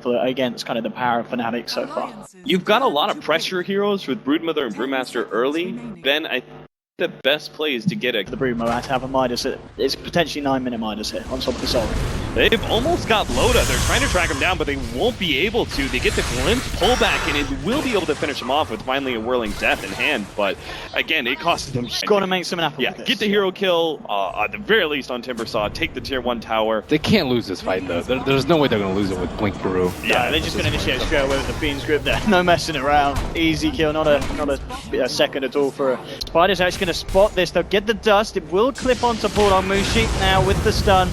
against kind of the power of Fnatic so far. You've got a lot of pressure heroes with Broodmother and Brewmaster early. Then I think the best play is to get The Broodmother to have a Midas. It's potentially 9-minute Midas hit on top of the Soul. They've almost got Loda. They're trying to track him down, but they won't be able to. They get the glimpse pullback, and it will be able to finish him off with finally a Whirling Death in hand. But again, it costs them. Just got to make some happen. Yeah, get the hero kill, at the very least on Timbersaw, take the tier 1 tower. They can't lose this fight, though. There's no way they're going to lose it with Blink Peru. Yeah, they're just going to initiate straight away with the Fiend's Grip there. No messing around. Easy kill, not a second at all for a Spider's actually going to spot this, though. Get the dust. It will clip onto Bulldog. Mushi now with the stun.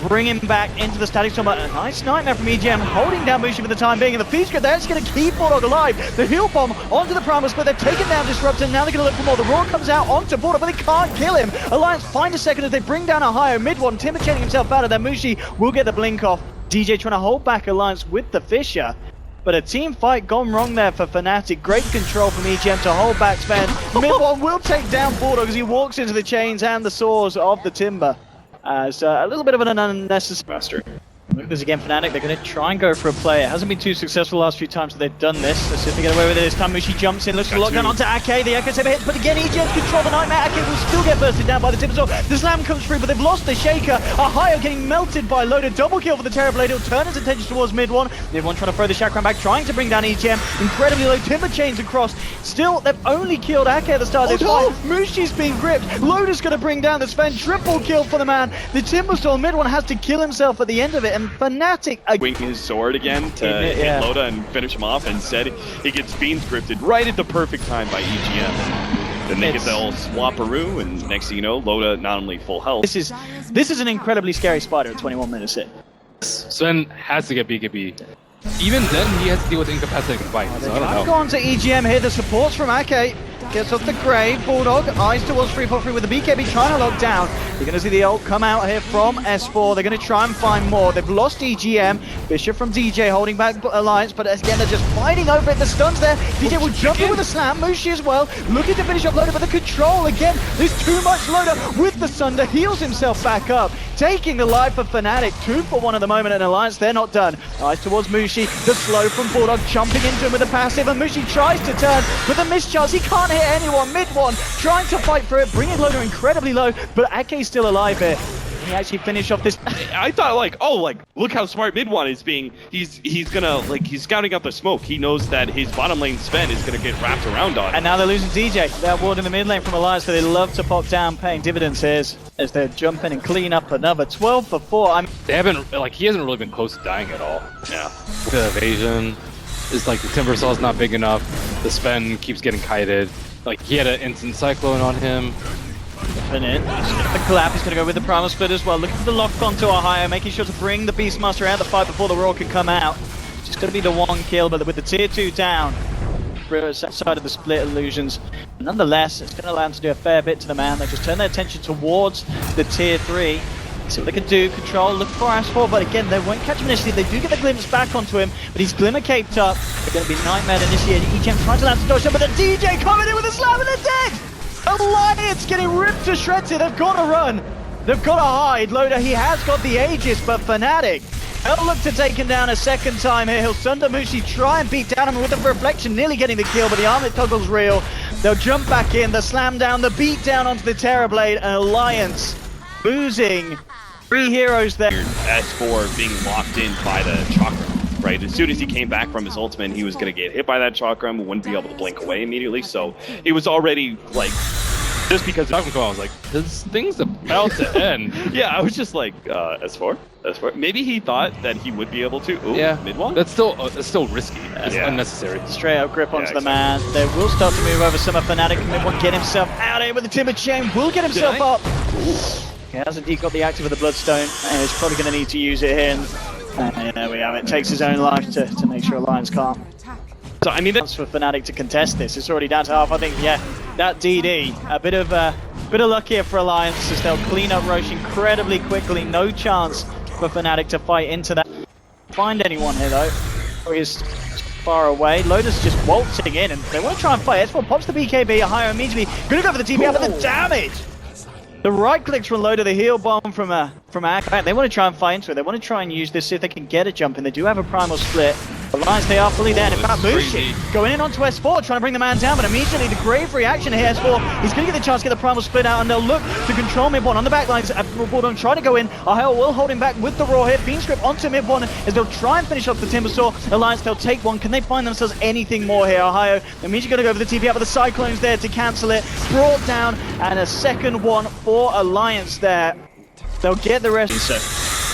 Bring him back into the static storm. A nice nightmare from EGM, holding down Mushi for the time being. And the Fiend's Grip, they're actually going to keep Bulldog alive. The heal bomb onto the Primal Split. They've taken down Disruptor. Now they're going to look for more. The Roar comes out onto Bulldog, but they can't kill him. Alliance find a second as they bring down Ohaiyo. MidOne, Timber chaining himself out of there. Mushi will get the blink off. DJ trying to hold back Alliance with the Fissure. But a team fight gone wrong there for Fnatic. Great control from EGM to hold back Sven. MidOne will take down Bulldog as he walks into the chains and the swords of the Timber. As a little bit of an unnecessary master. Look at this again, Fnatic. They're going to try and go for a play. It hasn't been too successful the last few times that they've done this. Let's see if they get away with it this time. Mushi jumps in, looks for lockdown onto Akke. The Akke saber hits, but again, EGM control the Nightmare. Akke will still get bursted down by the Timbersaw. The slam comes through, but they've lost the Shaker. Ohaiyo getting melted by Loda. Double kill for the Terrorblade. He'll turn his attention towards MidOne. MidOne trying to throw the Chakram back, trying to bring down EGM. Incredibly low Timber chains across. Still, they've only killed Akke at the start of this fight. Mushi's being gripped. Loda's going to bring down the Sven. Triple kill for the man. The Timbersaw, MidOne has to kill himself at the end of it, and Fnatic wing his sword again to hit Loda and finish him off. Instead, he gets Fiends Grifted right at the perfect time by EGM. Then they get the old swapperoo, and next thing you know, Loda not only full health. This is an incredibly scary Spider at 21 minutes hit. Sven has to get BKB. Even then, he has to deal with incapacitating fights. So I don't know. Gone to EGM here. The supports from Akke. Gets off the grave. Bulldog eyes towards 343 with the BKB trying to lock down. You're going to see the ult come out here from S4. They're going to try and find more. They've lost EGM. Bishop from DJ holding back Alliance, but again, they're just fighting over it. The stun's there. DJ will jump in with a slam. Mushi as well. Looking to finish off Loda, but the control again. There's too much Loda with the Sunder. Heals himself back up. Taking the life of Fnatic. 2 for 1 at the moment, and Alliance, they're not done. Eyes towards Mushi. The slow from Bulldog jumping into him with a passive, and Mushi tries to turn with a mischance. He can't hit anyone. MidOne trying to fight for it, bringing Loda incredibly low, but Akke's still alive here. He actually finished off this. I thought look how smart MidOne is being. He's scouting out the smoke. He knows that his bottom lane Sven is gonna get wrapped around on. And now they're losing DJ. They're warding the mid lane from Alliance, so they love to pop down, paying dividends here as they're jumping and clean up another 12 for 4. They haven't he hasn't really been close to dying at all. Yeah. The evasion is like the Timbersaw's not big enough. The Sven keeps getting kited. Like he had an instant cyclone on him. And in. The clap, he's going to go with the Primal Split as well. Looking for the lock onto Ohaiyo, making sure to bring the Beastmaster out of the fight before the Roar can come out. Just going to be the 1 kill, but with the tier 2 down, side of the split illusions. Nonetheless, it's going to allow them to do a fair bit to the man. They just turn their attention towards the tier 3. See what they can do. Control, look for S4, but again, they won't catch him initially. They do get the glimpse back onto him, but he's glimmer caped up. They're going to be Nightmare initiated. EGM trying to land to dodge him, but the DJ coming in with a slam and they're dead! Alliance getting ripped to shreds here. They've got to run. They've got to hide. Loda, he has got the Aegis, but Fnatic, they'll look to take him down a second time here. He'll Sunder Mushi, try and beat down him with the reflection, nearly getting the kill, but the armlet toggle's real. They'll jump back in, the slam down, the beat down onto the Terrorblade, and Alliance losing 3 heroes there. S4 being locked in by the Chakram. Right, as soon as he came back from his ultimate, he was going to get hit by that Chakram, wouldn't be able to blink away immediately, so it was already, like, just because Chakram call, I was like, this thing's about to end. Yeah, I was just like, S4? Maybe he thought that he would be able to. Ooh, yeah, MidOne? That's still risky. It's unnecessary. Straight up grip onto the man. They will start to move over some of Fnatic. MidOne get himself out here with the Timber Chain, will get himself up. He hasn't got the active of the Bloodstone, and he's probably going to need to use it here. And there we have it. Takes his own life to make sure Alliance can't. So I mean, that's for Fnatic to contest this. It's already down to half. I think, yeah, that DD, a bit of luck here for Alliance as they'll clean up Roche incredibly quickly. No chance for Fnatic to fight into that. Find anyone here though. He's far away. Loda's just waltzing in, and they want to try and fight. S4 pops the BKB. Ohaiyo immediately gonna go for the TP out for the damage. The right clicks from Loda, the heal bomb from Akke. They want to try and fight into it. They want to try and use this, see if they can get a jump in. They do have a primal split. Alliance, they are fully there. In fact, Mushi going in onto S4, trying to bring the man down, but immediately the grave reaction here, S4, he's going to get the chance to get the primal split out, and they'll look to control MidOne on the back lines. AdmiralBulldog trying to go in. Ohaiyo will hold him back with the raw hit. Fiend Script onto MidOne as they'll try and finish off the Timbersaw. Alliance, they'll take one. Can they find themselves anything more here? Ohaiyo immediately going to go for the TP out, but the Cyclone's there to cancel it. Brought down, and a second one for Alliance there. They'll get the rest.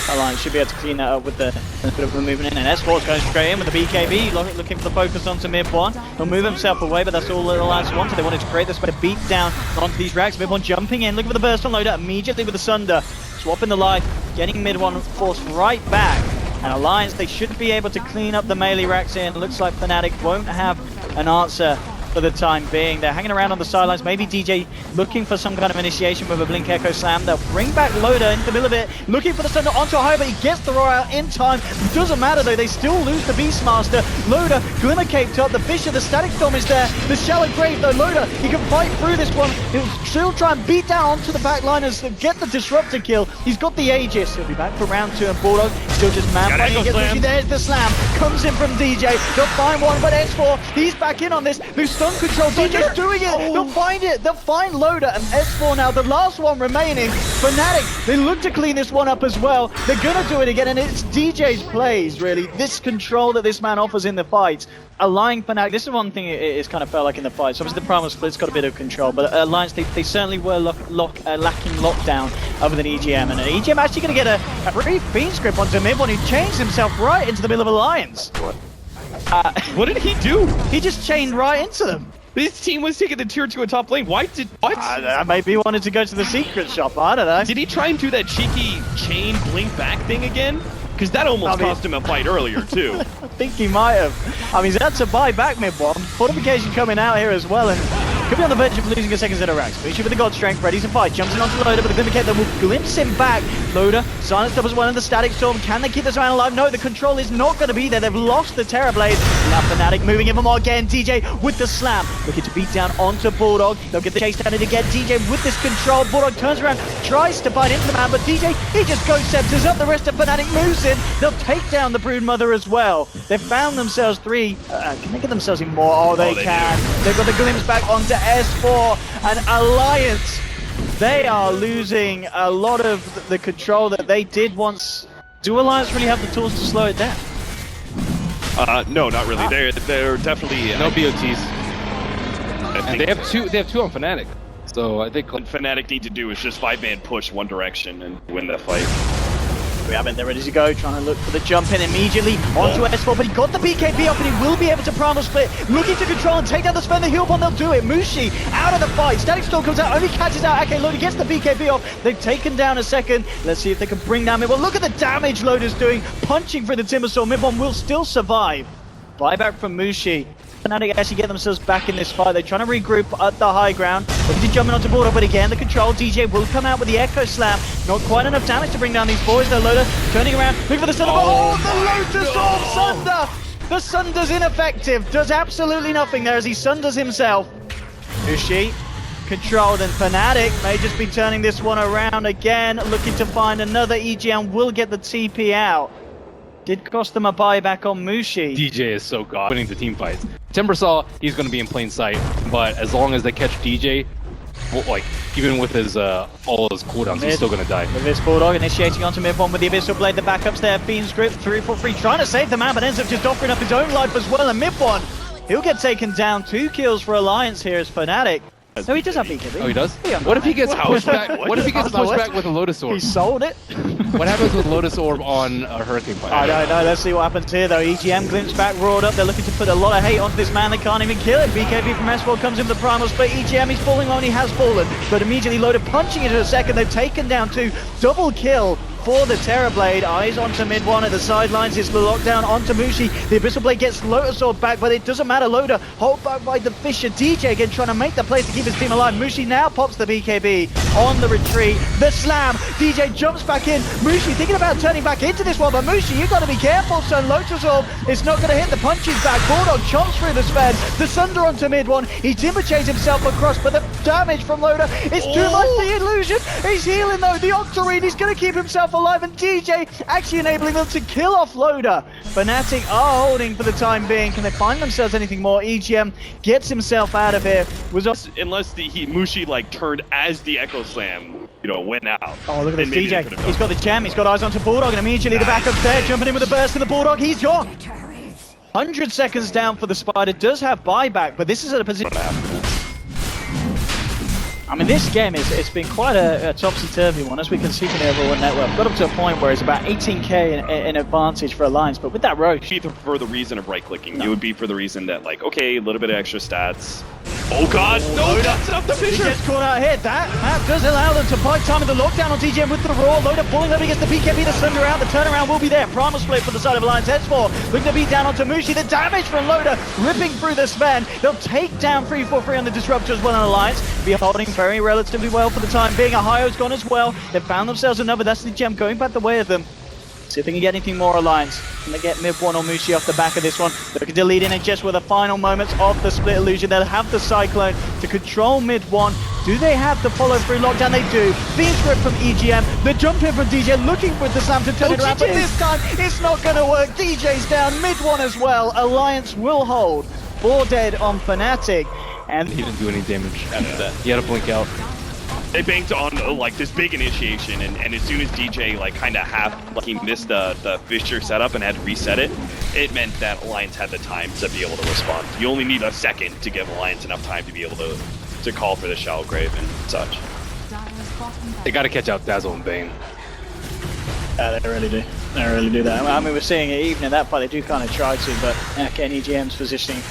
Alliance should be able to clean that up with the bit of a movement in, and S4's going straight in with the BKB, looking for the focus onto MidOne. He'll move himself away, but that's all the Alliance wanted. They wanted to create this way to beat down onto these racks. MidOne jumping in, looking for the burst on Loda, immediately with the Sunder, swapping the life, getting MidOne forced right back. And Alliance, they should be able to clean up the melee racks in. Looks like Fnatic won't have an answer for the time being. They're hanging around on the sidelines. Maybe DJ looking for some kind of initiation with a Blink Echo Slam. They'll bring back Loda into the middle of it, looking for the Thunder onto Ohaiyo, but he gets the roar out in time. It doesn't matter though, they still lose the Beastmaster. Loda, Glimmer Caped up, the Fisher, the Static Storm is there, the Shallow Grave though. Loda, he can fight through this one. He'll still try and beat down onto the backliners to get the Disruptor kill. He's got the Aegis. He'll be back for round 2, and Bulldog still just man-fighting. There's the slam, comes in from DJ. They'll find one, but S4, he's back in on this. They've stun control, DJ's doing it. They'll find it. They'll find Loda, and S4 now, the last one remaining. Fnatic, they look to clean this one up as well. They're gonna do it again, and it's DJ's plays, really. This control that this man offers in the fights. Allowing Fnatic, this is one thing it's kind of felt like in the fights. Obviously the primal split's got a bit of control, but Alliance, they certainly were lacking lockdown other than EGM, and EGM actually going to get a pretty Fiend Script onto MidOne, who changed himself right into the middle of Alliance. What did he do? He just chained right into them. This team was taking the tier 2 at top lane. What? Maybe he wanted to go to the secret shop, I don't know. Did he try and do that cheeky chain blink back thing again? Because that almost cost him a fight earlier, too. I think he might have. I mean, he's had to buy back MidOne. Fortification coming out here as well, and could be on the verge of losing a second set of racks. Mushi with the God Strength, ready to fight. Jumps in onto Loda, but the Glimmer Cape that will glimpse him back. Loda, silenced up as well in the Static Storm. Can they keep this man alive? No, the control is not going to be there. They've lost the Terror Blade. Now Fnatic moving even more again. DJ with the slam, looking to beat down onto Bulldog. They'll get the chase down it again. DJ with this control. Bulldog turns around, tries to bite into the man, but DJ, he just goes scepters up. The rest of Fnatic moves in. They'll take down the Broodmother as well. They've found themselves 3. Can they get themselves in more? Oh, they can. They've got the glimpse back onto S4 and Alliance. They are losing a lot of the control that they did once. Do Alliance really have the tools to slow it down? No, not really. They're definitely no BOTs. And they have two on Fnatic. So I think what Fnatic need to do is just 5-man push one direction and win the fight. We have it, they're ready to go, trying to look for the jump in immediately onto S4, but he got the BKB up and he will be able to primal split, looking to control and take down the Sven, the heal bomb, they'll do it. Mushi out of the fight, Static Storm comes out, only catches out Akke. Loda gets the BKB off, they've taken down a second. Let's see if they can bring down MidOne. Look at the damage Loda's doing, punching for the Timbersaw. MidOne will still survive. Buyback from Mushi. Fnatic actually get themselves back in this fight. They're trying to regroup at the high ground. Looking to jump in onto Bulldog, but again, the control. DJ will come out with the Echo Slam. Not quite enough damage to bring down these boys, though. Loda turning around, looking for the Sunder. Oh, the Lotus Orb Sunder! The Sunder's ineffective. Does absolutely nothing there as he Sunders himself. Mushi controlled, and Fnatic may just be turning this one around again. Looking to find another EGM. Will get the TP out. Did cost them a buyback on Mushi. DJ is so god winning the team fights. Timbersaw, he's going to be in plain sight, but as long as they catch DJ, well, like even with his all of his cooldowns, he's still going to die. With this Bulldog initiating onto MidOne with the Abyssal Blade, the backups there. Fiend Script 3 for free, trying to save the man, but ends up just offering up his own life as well. And MidOne, he'll get taken down. 2 kills for Alliance here as Fnatic. No, he does have BKB. Oh, he does? What if he gets pushed back? What if he gets pushed back with a Lotus Orb? He sold it. What happens with Lotus Orb on a Hurricane Fire? I don't know. Let's see what happens here, though. EGM glimpse back, roared up. They're looking to put a lot of hate onto this man. They can't even kill it. BKB from S4 comes in with the primal split. EGM, he's falling on. He has fallen. But immediately Loda punching into a second. They've taken down 2. Double kill for the Terrorblade. Eyes onto MidOne at the sidelines. It's the lockdown onto Mushi. The Abyssal Blade gets Loda Sword back, but it doesn't matter. Loda hold back by the Fisher. DJ again trying to make the plays to keep his team alive. Mushi now pops the BKB on the retreat. The slam. DJ jumps back in. Mushi thinking about turning back into this one, but Mushi, you got to be careful, son. Lotus Orb is not going to hit the punches back. Bulldog chomps through the Sven. The Sunder onto MidOne. He timber-chains himself across, but the damage from Loda is too much. The illusion. He's healing though. The Octarine. He's going to keep himself alive, and DJ actually enabling them to kill off Loda. Fnatic are holding for the time being. Can they find themselves anything more? EGM gets himself out of here. Unless Mushi like turned as the Echo Slam, you know, went out. Oh, look at this DJ. He's got the gem. He's got eyes onto Bulldog, and immediately the backup there, jumping in with a burst, and the Bulldog, he's gone. 100 seconds down for the Spider. Does have buyback, but this is at a position. I mean, this game it's been quite a topsy-turvy one, as we can see from the overall network. Got up to a point where it's about 18k in advantage for Alliance, but with that Roche... Either for the reason of right-clicking, it would be for the reason that, like, okay, a little bit of extra stats. Oh god, no, that's not the Fisher! He gets caught out here. That map does allow them to buy time in the lockdown on TGM with the Raw. Loda pulling up against the BKB to Sunder out. The turnaround will be there. Primal split for the side of Alliance. S4 looking to beat down onto Mushi. The damage from Loda ripping through the Sven. They'll take down 343 on the Disruptor as well in Alliance. Be holding very relatively well for the time being. Ohio's gone as well. They've found themselves another. That's the gem going back the way of them. See if they can get anything more Alliance. Can they get MidOne or Mushi off the back of this one? Looking to lead in it just with the final moments of the split illusion. They'll have the Cyclone to control MidOne. Do they have the follow through lockdown? They do. Fiend's Grip from EGM. The jump in from DJ looking for the Slam to turn it around. But this time it's not going to work. DJ's down. MidOne as well. Alliance will hold. 4 dead on Fnatic. And he didn't do any damage after that. He had to blink out. They banked on like this big initiation, and as soon as DJ like kind of he missed the Fisher setup and had to reset it, it meant that Alliance had the time to be able to respond. You only need a second to give Alliance enough time to be able to call for the Shallow Grave and such. They got to catch out Dazzle and Bane. Yeah, they really do. They really do that. I mean, we're seeing it even at that point. They do kind of try to, but Akke and EGM's positioning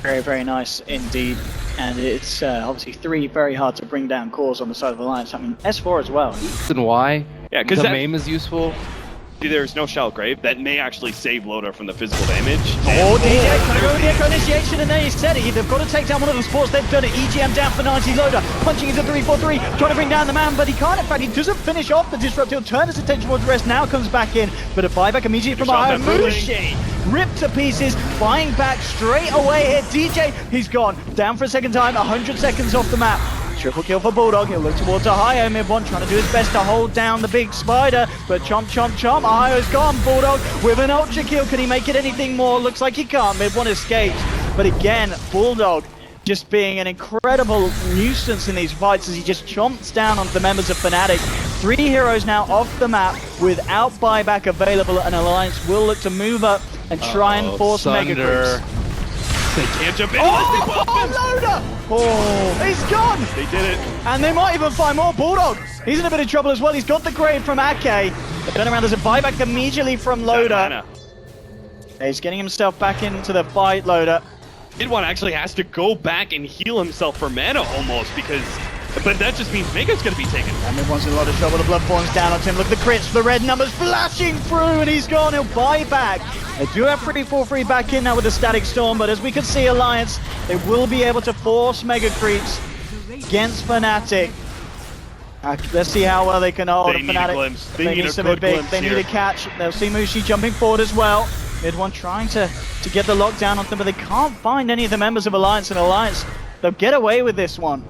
very, very nice indeed. And it's obviously 3 very hard to bring down cores on the side of Alliance. I mean, S4 as well. And why? Yeah, because the MAME is useful. There's no Shallow Grave. That may actually save Loda from the physical damage. Oh, DJ trying to go with the Echo Initiation, and there you said it. They've got to take down one of the sports. They've done it. EGM down for 90. Loda punching into 343, trying to bring down the man, but he can't. In fact, he doesn't finish off the Disrupt. He'll turn his attention towards the rest. Now comes back in, but a buyback immediately from Ohaiyo. Mushi ripped to pieces, buying back straight away here. DJ, he's gone. Down for a second time, 100 seconds off the map. Triple kill for Bulldog. He'll look towards Ohaiyo. MidOne trying to do his best to hold down the big Spider, but chomp, chomp, chomp. Ohio's gone. Bulldog with an ultra kill. Can he make it anything more? Looks like he can't. MidOne escapes. But again, Bulldog just being an incredible nuisance in these fights as he just chomps down onto the members of Fnatic. 3 heroes now off the map without buyback available, and Alliance will look to move up and try and force Mega Creeps. They can't jump in. Loda! Oh, he's gone! They did it. And they might even find more. Bulldog, he's in a bit of trouble as well. He's got the grave from Akke. The turnaround, there's a buyback immediately from Loda. He's getting himself back into the fight, Loda. MidOne actually has to go back and heal himself for mana almost, because... But that just means Mega's going to be taken. And MidOne's in a lot of trouble. The Bloodborne's down on him. Look at the crits, the red numbers flashing through, and he's gone. He'll buy back. They do have 343 back in now with the Static Storm, but as we can see, Alliance, they will be able to force Mega Creeps against Fnatic. Let's see how well they can hold They need Fnatic. a glimpse. They need a something good big. glimpse They need here. a catch. They'll see Mushi jumping forward as well. MidOne trying to get the lockdown on them, but they can't find any of the members of Alliance, and Alliance, they'll get away with this one.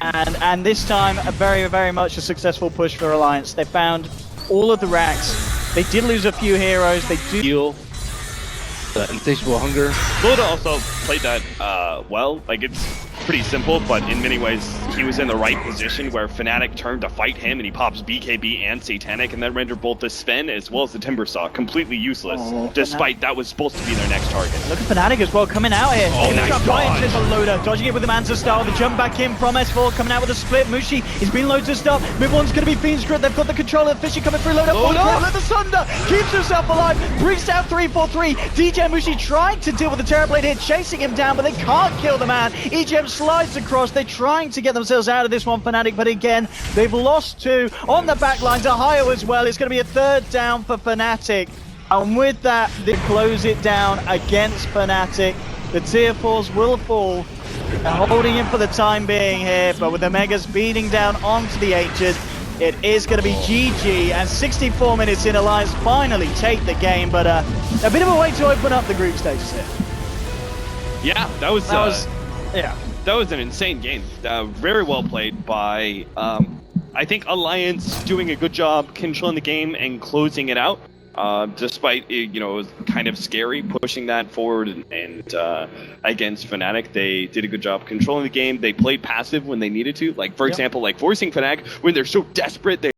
And this time, a very, very much a successful push for Alliance. They found all of the racks. They did lose a few heroes. They do Heal. The insatiable hunger. Loda also played that well. Like, it's pretty simple, but in many ways, he was in the right position where Fnatic turned to fight him, and he pops BKB and Satanic, and that rendered both the Sven as well as the Timbersaw completely useless, despite that was supposed to be their next target. Look at Fnatic as well, coming out here. Oh, nice dodge. For Loda, dodging it with the Mansa style, the jump back in from S4, coming out with a split. Mushi, he's been loads of stuff. MidOne's going to be Fiend's Grip. They've got the control of the Fisher coming through. Loda, let the Sunder, keeps himself alive, brings down 343. DJ and Mushi trying to deal with the Terrorblade here, chasing him down, but they can't kill the man. EGM slides across. They're trying to get them themselves out of this one, Fnatic, but again, they've lost 2 on the back line to Ohaiyo as well. It's going to be a 3rd down for Fnatic. And with that, they close it down against Fnatic. The tier 4s will fall. They're holding in for the time being here, but with the Megas beating down onto the H's, it is going to be GG, and 64 minutes in, Alliance finally take the game, but a bit of a way to open up the group stages here. Yeah, that was an insane game. Very well played by, I think, Alliance doing a good job controlling the game and closing it out. Despite it, it was kind of scary pushing that forward and against Fnatic, they did a good job controlling the game. They played passive when they needed to. Like, for example, like forcing Fnatic when they're so desperate, they